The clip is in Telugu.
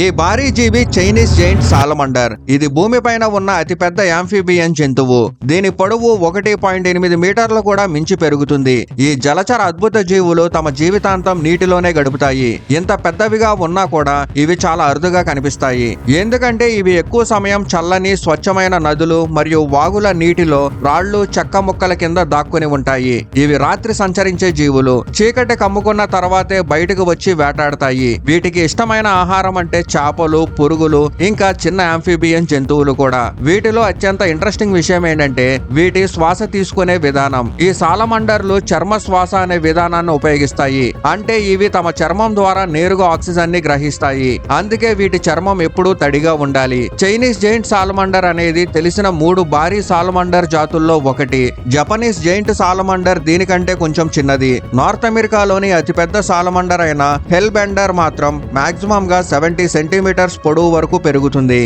ఈ భారీ జీవి చైనీస్ జైంట్ సాలమండర్. ఇది భూమిపైన ఉన్న అతిపెద్ద యాంఫీబియన్ జంతువు. దీని పొడవు 1.8 మీటర్లు కూడా మించి పెరుగుతుంది. ఈ జలచర అద్భుత జీవులు తమ జీవితాంతం నీటిలోనే గడుపుతాయి. ఇంత పెద్దవిగా ఉన్నా కూడా ఇవి చాలా అరుదుగా కనిపిస్తాయి. ఎందుకంటే ఇవి ఎక్కువ సమయం చల్లని స్వచ్ఛమైన నదులు మరియు వాగుల నీటిలో రాళ్లు చెక్క ముక్కల కింద దాక్కుని ఉంటాయి. ఇవి రాత్రి సంచరించే జీవులు. చీకటి కమ్ముకున్న తర్వాతే బయటకు వచ్చి వేటాడతాయి. వీటికి ఇష్టమైన ఆహారం అంటే చేపలు, పురుగులు, ఇంకా చిన్న యాంఫీబియన్ జంతువులు కూడా. వీటిలో అత్యంత ఇంట్రెస్టింగ్ విషయం ఏంటంటే వీటి శ్వాస తీసుకునే విధానం. ఈ సాలమండర్లు చర్మ శ్వాస అనే విధానాన్ని ఉపయోగిస్తాయి. అంటే ఇవి తమ చర్మం ద్వారా నేరుగా ఆక్సిజన్ ని గ్రహిస్తాయి. అందుకే వీటి చర్మం ఎప్పుడూ తడిగా ఉండాలి. చైనీస్ జైంట్ సాలమండర్ అనేది తెలిసిన 3 భారీ సాలమండర్ జాతుల్లో ఒకటి. జపనీస్ జైంట్ సాలమండర్ దీనికంటే కొంచెం చిన్నది. నార్త్ అమెరికాలోని అతిపెద్ద సాలమండర్ అయిన హెల్ బెండర్ మాత్రం మాక్సిమం గా 70 సెంటీమీటర్స్ పొడవు వరకు పెరుగుతుంది.